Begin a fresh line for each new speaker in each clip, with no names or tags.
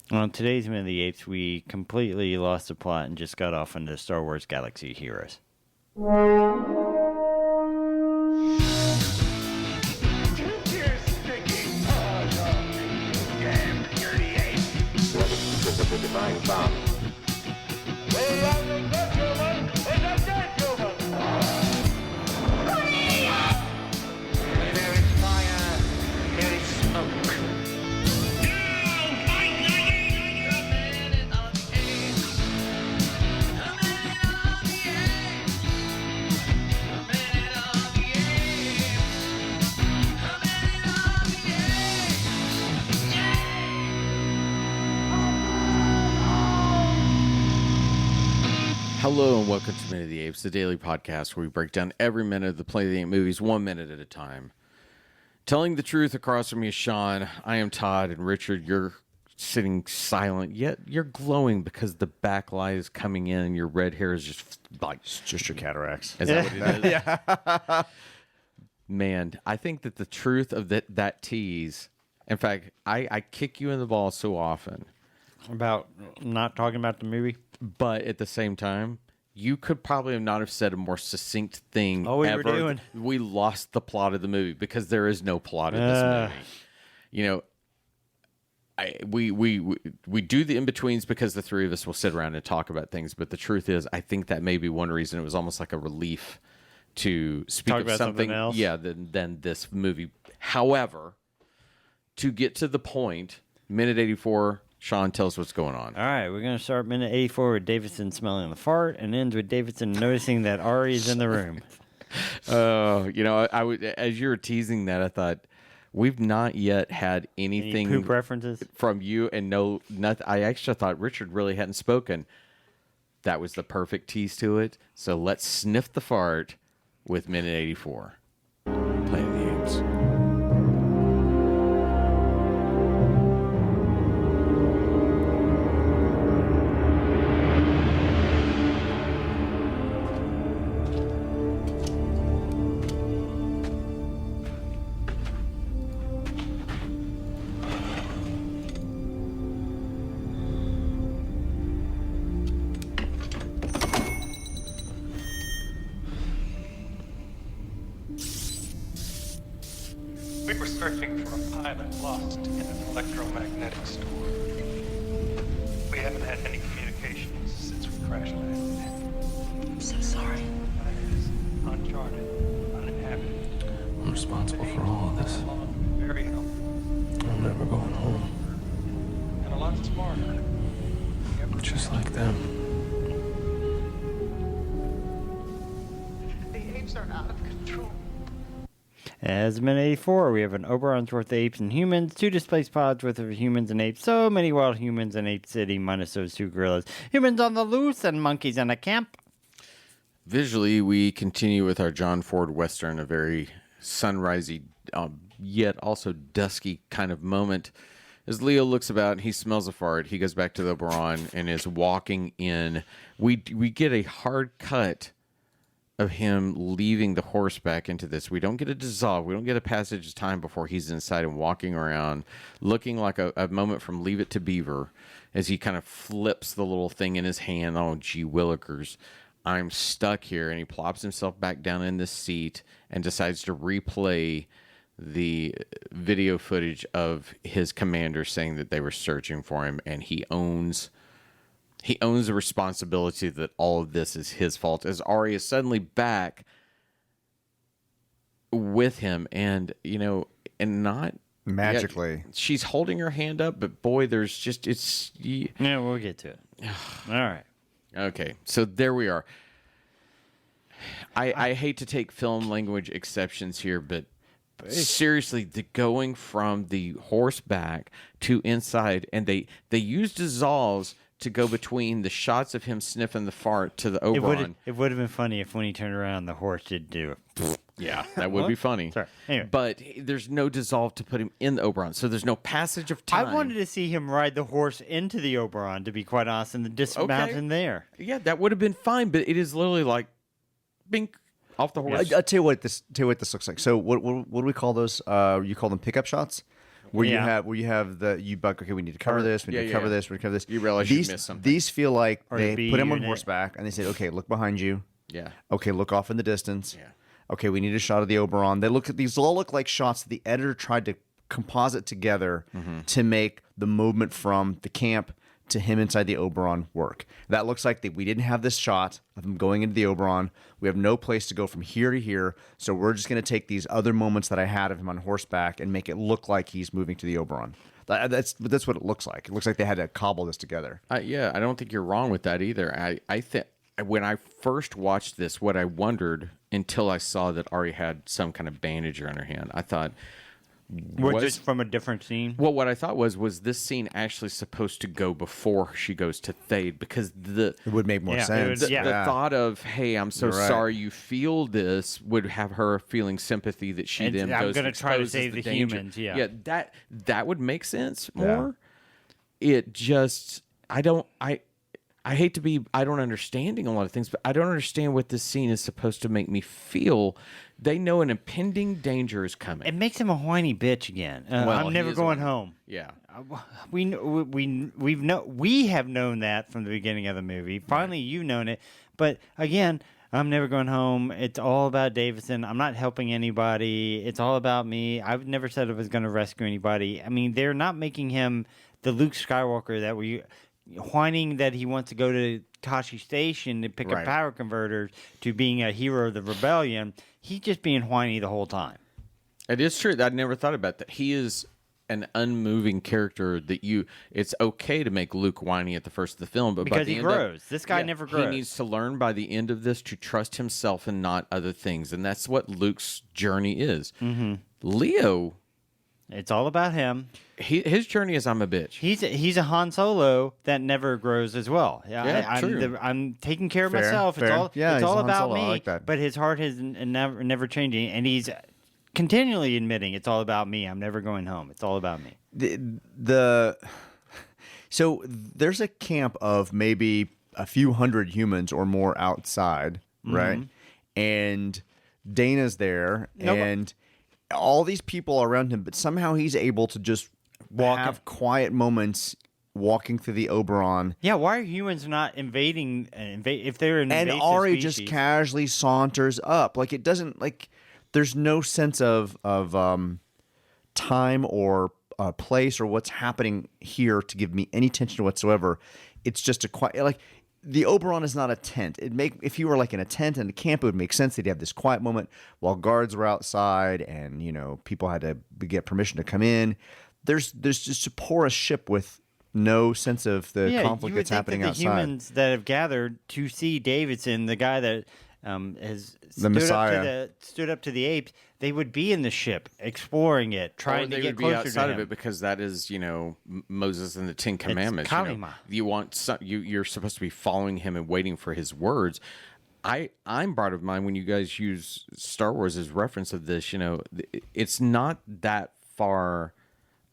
On today's Minute of the Apes, we completely lost the plot and just got off into Star Wars Galaxy of Heroes.
Divine bomb. There is fire, there is smoke.
Hello and welcome to Minute of the Apes, the daily podcast where we break down every minute of the Planet of the Apes movies 1 minute at a time. Telling the truth, across from me is Sean. I am Todd, and Richard, you're sitting silent, yet you're glowing because the backlight is coming in and your red hair is just like...
It's just your cataracts.
Is that what it is? Yeah. Man, I think that the truth of that tease... In fact, I kick you in the balls so often.
About not talking about the movie?
But at the same time, you could probably not have said a more succinct thing
Oh, we
ever.
were doing.
We lost the plot of the movie because there is no plot of this movie. You know, we do the in-betweens because the three of us will sit around and talk about things. But the truth is, I think that may be one reason it was almost like a relief to speak
Talk
of
about
something
else?
Yeah, than this movie. However, to get to the point, Minute 84... Sean, tell us what's going on.
All right, we're going to start Minute 84 with Davidson smelling the fart and ends with Davidson noticing that Ari is in the room.
You know, as you were teasing that, I thought we've not yet had anything
Any poop references
from you, and nothing. I actually thought Richard really hadn't spoken. That was the perfect tease to it. So let's sniff the fart with Minute 84. Planet of the Apes.
We were searching for a pilot lost in an electromagnetic storm. We haven't had any communications since we crash landed.
I'm so sorry.
Planet is uncharted, uninhabited.
I'm responsible for all of this.
Very healthy
I'm never going home.
and a lot smarter.
Just like them.
The apes are out of control.
As Minute 84, we have an Oberon's worth of apes and humans, 2 displaced pods worth of humans and apes, so many wild humans in Ape City, minus those 2 gorillas. Humans on the loose and monkeys in a camp.
Visually, we continue with our John Ford Western, a very sunrisey, yet also dusky kind of moment. As Leo looks about and he smells a fart, he goes back to the Oberon and is walking in. We get a hard cut of him leaving the horse back into this. We don't get a dissolve. We don't get a passage of time before he's inside and walking around, looking like a moment from Leave It to Beaver as he kind of flips the little thing in his hand. Oh, gee willikers, I'm stuck here. And he plops himself back down in the seat and decides to replay the video footage of his commander saying that they were searching for him, and he owns the responsibility that all of this is his fault, as Ari is suddenly back with him, and not
Magically.
she's holding her hand up, but boy, there's just
Yeah, we'll get to it. All right.
okay. So there we are. I hate to take film language exceptions here, but seriously, the going from the horseback to inside, and they use dissolves to go between the shots of him sniffing the fart to the Oberon.
It would have been funny if when he turned around, the horse did do it.
Yeah, that would be funny.
Sorry. Anyway.
But there's no dissolve to put him in the Oberon, so there's no passage of time.
I wanted to see him ride the horse into the Oberon, to be quite honest, and then dismount in there.
Yeah, that would have been fine, but it is literally like, bink, off the horse.
I'll tell you what this looks like. So what do we call those? You call them pickup shots? where
Yeah.
you have okay, we need to cover this, we need to cover this, we need to cover this.
You realize you missed something.
These feel like
Or
they
the B
put him on
unit.
horseback and they said, okay, look behind you.
Yeah.
Okay, look off in the distance.
Yeah.
Okay, we need a shot of the Oberon. These all look like shots that the editor tried to composite together to make the movement from the camp to him inside the Oberon work. That looks like we didn't have this shot of him going into the Oberon. We have no place to go from here to here, so we're just going to take these other moments that I had of him on horseback and make it look like he's moving to the Oberon. That's what it looks like. It looks like they had to cobble this together.
Yeah, I don't think you're wrong with that either. I think when I first watched this, what I wondered until I saw that Ari had some kind of bandage on her hand, I thought,
Just from a different scene.
well, what I thought was this scene actually supposed to go before she goes to Thade, because
It would make more
Yeah, it
sense.
would-
the
yeah.
thought of, hey, I'm so
You're right.
sorry you feel this, would have her feeling sympathy that she
And
then
I'm
goes
gonna
and
try to
exposes
save the
danger.
humans, yeah.
That would make sense more. It just I hate to be I don't understanding a lot of things, but I don't understand what this scene is supposed to make me feel. They know an impending danger is coming.
It makes him a whiny bitch again.
Well,
I'm
he
never
is a
going
whiny-
home.
Yeah.
We have known that from the beginning of the movie. Finally, you've known it, but again, I'm never going home. It's all about Davidson. I'm not helping anybody. It's all about me. I've never said I was going to rescue anybody. I mean, they're not making him the Luke Skywalker that we whining that he wants to go to Tashi Station to pick up
Right.
power converters to being a hero of the rebellion. He's just being whiny the whole time.
It is true. I'd never thought about that. He is an unmoving character that it's okay to make Luke whiny at the first of the film, but by
Because
the
he
end of-
grows. This guy never grows.
He needs to learn by the end of this to trust himself and not other things, and that's what Luke's journey is. Mm-hmm. Leo,
It's all about him.
his journey is I'm a bitch.
He's a Han Solo that never grows as well.
Yeah, true.
I'm taking care of
Fair,
myself.
fair. Yeah,
It's
he's
all
a Han
about
Solo. I
me.
like that.
But his heart is never changing, and he's continually admitting it's all about me. I'm never going home. It's all about me.
So there's a camp of maybe a few hundred humans or more outside, right? And Dana's there, and all these people around him, but somehow he's able to just have quiet moments walking through the Oberon.
Yeah, why are humans not invading? If they're an
And
invasive
Ari
species,
just casually saunters up. Like, it doesn't, like, there's no sense of time or place or what's happening here to give me any tension whatsoever. It's just a quiet, like, the Oberon is not a tent. If you were like in a tent in a camp, it would make sense. They'd have this quiet moment while guards were outside and, you know, people had to get permission to come in. There's just a porous ship with no sense of the conflict
you would
that's
think
happening
that the
outside.
humans that have gathered to see Davidson, the guy that has
Messiah.
stood up to the apes, they would be in the ship exploring it, trying
Or
to
they
get
would be
closer
outside
to
of
him.
it because that is, you know, Moses and the Ten Commandments. You know.
Kalima.
You want you're supposed to be following him and waiting for his words. I'm brought of mind when you guys use Star Wars as reference of this. You know, it's not that far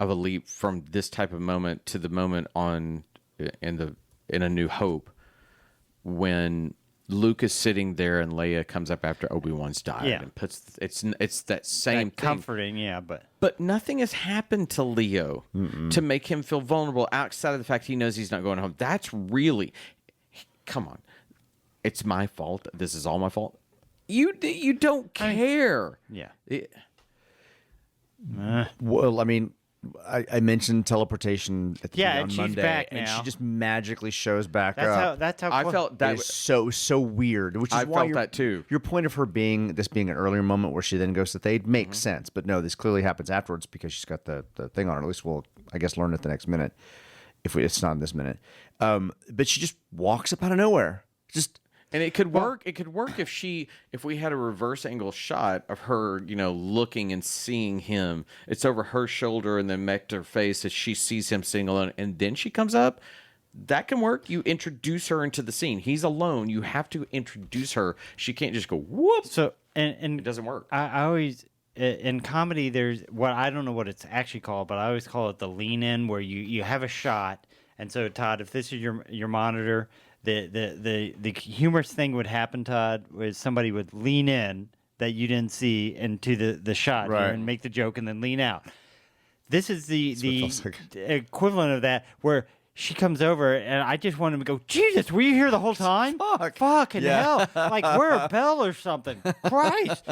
of a leap from this type of moment to the moment in A New Hope when Luke is sitting there and Leia comes up after Obi-Wan's died and puts it's that same thing.
Comforting, yeah,
But nothing has happened to Leo to make him feel vulnerable outside of the fact he knows he's not going home. That's really, come on, it's my fault. This is all my fault. You don't care.
yeah.
Well, I mean, I mentioned teleportation at the
Yeah,
on
and she's
Monday,
back
and
now.
she just magically shows back
That's
up.
how
I
close-
felt
That
that
is so weird. Which is
I
why
felt that too.
Your point of her being an earlier moment where she then goes to Thade makes
Mm-hmm.
sense, but no, this clearly happens afterwards because she's got the thing on her. At least we'll, I guess, learn it the next minute. It's not in this minute, but she just walks up out of nowhere. Just
And it could work. It could work if we had a reverse angle shot of her, you know, looking and seeing him. It's over her shoulder and then back to her face as she sees him sitting alone, and then she comes up. That can work. You introduce her into the scene. He's alone. You have to introduce her. She can't just go whoop.
So and
It doesn't work.
I always in comedy there's what I don't know what it's actually called, but I always call it the lean in, where you have a shot. And so Todd, if this is your monitor, the humorous thing would happen, Todd, was somebody would lean in that you didn't see into the shot here
Right.
and make the joke and then lean out. This is the
feels like.
equivalent of that where she comes over and I just want him to go, Jesus, were you here the whole time?
Fuck.
Fucking
Yeah.
hell. Like, wear a bell or something. Christ.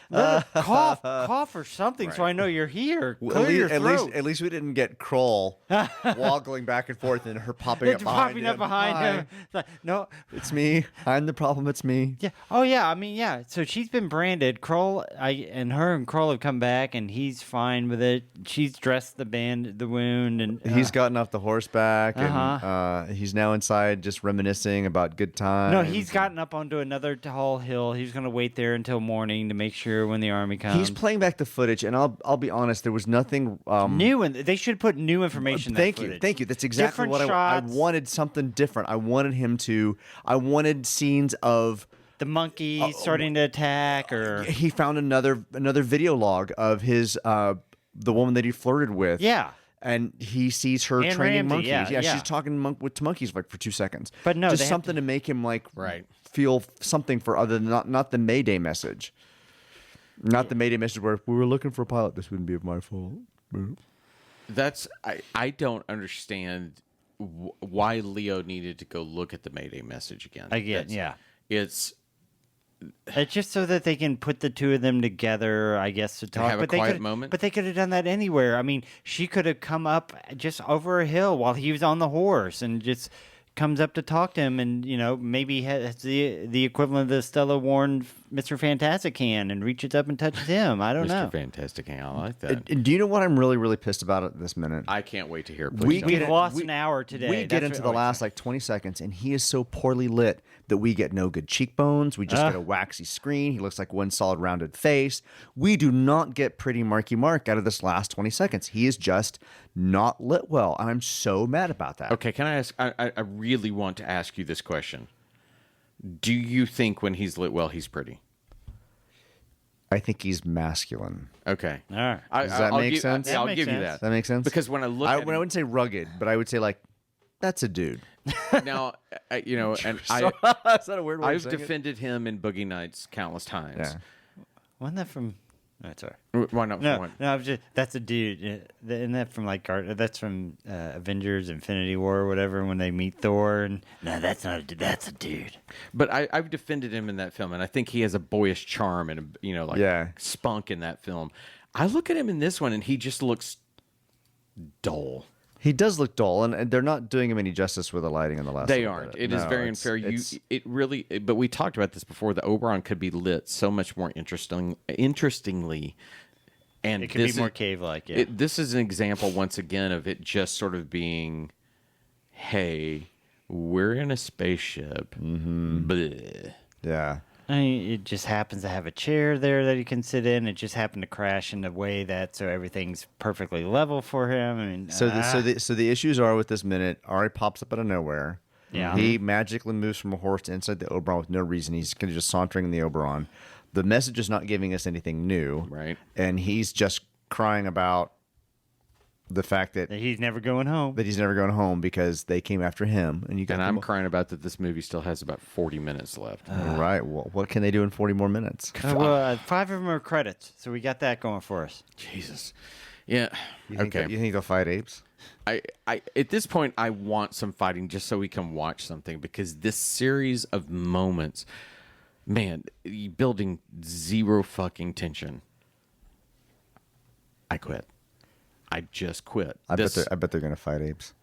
Let her cough or something so I know you're here. Clear your throat.
At least we didn't get Kroll waggling back and forth and her popping up
It's
behind
popping
him.
up behind
Hi,
him. It's like, no.
It's me. I'm the problem. It's me.
Yeah. Oh, yeah. I mean, yeah. So she's been branded. Kroll, and Kroll have come back, and he's fine with it. She's dressed the wound, and
He's gotten off the horseback,
Uh-huh.
and he's now inside just reminiscing about good times.
no, he's gotten up onto another tall hill. He's going to wait there until morning to make sure when the army comes.
He's playing back the footage, and I'll be honest, there was nothing
new, and they should put new information. In that
Thank
footage.
you. That's exactly
Different
what I
shots.
wanted. Something different. I wanted scenes of.
The monkey starting to attack, or
He found another video log of his the woman that he flirted with.
yeah.
And he sees her
Anne
training
Ramsey,
monkeys.
yeah.
She's talking to monkeys like for 2 seconds.
But no,
just
they have
something to make him like
Right.
feel something for other than not the Mayday message. Not the Mayday message where if we were looking for a pilot, this wouldn't be my fault.
That's I don't understand why Leo needed to go look at the Mayday message again.
Again,
That's-
yeah.
It's
It's just so that they can put the two of them together, I guess, to talk.
have a
but they
quiet
could,
moment?
But they could have done that anywhere. I mean, she could have come up just over a hill while he was on the horse and just comes up to talk to him, and maybe has the equivalent of the Stella worn Mr. Fantastic can and reaches up and touches him. I don't know.
Mr. Fantastic. I like that.
And do you know what I'm really, really pissed about at this minute?
I can't wait to hear it.
We
Please don't.
We've
get-
lost
we-
an hour today.
We get
That's
into
what-
the last like 20 seconds, and he is so poorly lit that we get no good cheekbones. We just get a waxy screen. He looks like one solid rounded face. We do not get pretty Marky Mark out of this last 20 seconds. He is just not lit well, and I'm so mad about that.
Okay, can I ask? I really want to ask you this question. Do you think when he's lit well, he's pretty?
I think he's masculine.
Okay.
All right.
I,
Does that
I'll
make
give,
sense?
Yeah, I'll
That
give
makes
you
sense.
that.
Does that make sense?
Because when I look
I
at him,
wouldn't say rugged, but I would say like, that's a dude.
now, and
Is that a weird way
I've
of saying it?
defended him in Boogie Nights countless times.
Yeah.
Wasn't that from? No, sorry.
Why not?
No, I'm just that's a dude. Isn't that from like that's from Avengers: Infinity War or whatever when they meet Thor? And no, that's not a dude. That's a dude.
But I've defended him in that film, and I think he has a boyish charm and spunk in that film. I look at him in this one, and he just looks dull.
He does look dull, and they're not doing him any justice with the lighting in the last.
They
little
aren't.
bit.
It is
No,
very
it's-
unfair.
it's-
But we talked about this before. The Oberon could be lit so much more interestingly, and
It could be more cave-like. Yeah.
This is an example once again of it just sort of being, hey, we're in a spaceship. Mm-hmm.
Yeah.
I mean, it just happens to have a chair there that he can sit in. It just happened to crash in a way that so everything's perfectly level for him. I mean,
So the issues are with this minute. Ari pops up out of nowhere.
Yeah.
He magically moves from a horse to inside the Oberon with no reason. He's kind of just sauntering in the Oberon. The message is not giving us anything new.
Right.
And he's just crying about the fact that
he's never going home.
he's never going home because they came after him. And you got
And
them
I'm
all-
crying about that this movie still has about 40 minutes left.
All right. Well, what can they do in 40 more minutes?
Well, 5 of them are credits, so we got that going for us.
Jesus. Yeah.
You think
Okay.
you think they'll fight apes?
I at this point I want some fighting just so we can watch something, because this series of moments, man, building zero fucking tension. I quit. I just quit.
I bet they're gonna fight apes.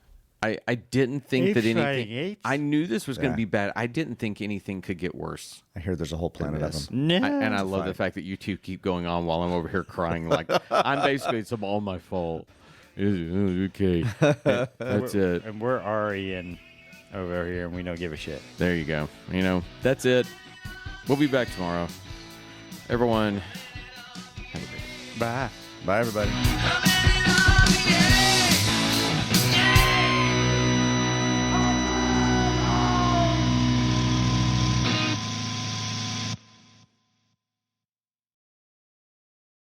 I didn't think
Apes
that anything.
fighting apes?
I knew this was going to
Yeah.
be bad. I didn't think anything could get worse.
I hear there's a whole planet of
Yes.
them.
No.
And I love the fact that you two keep going on while I'm over here crying like I'm basically it's all my fault. Okay, that's it.
And we're Ari and over here, and we don't give a shit.
There you go. That's it. We'll be back tomorrow. Everyone, have a great day.
Bye.
Bye, everybody.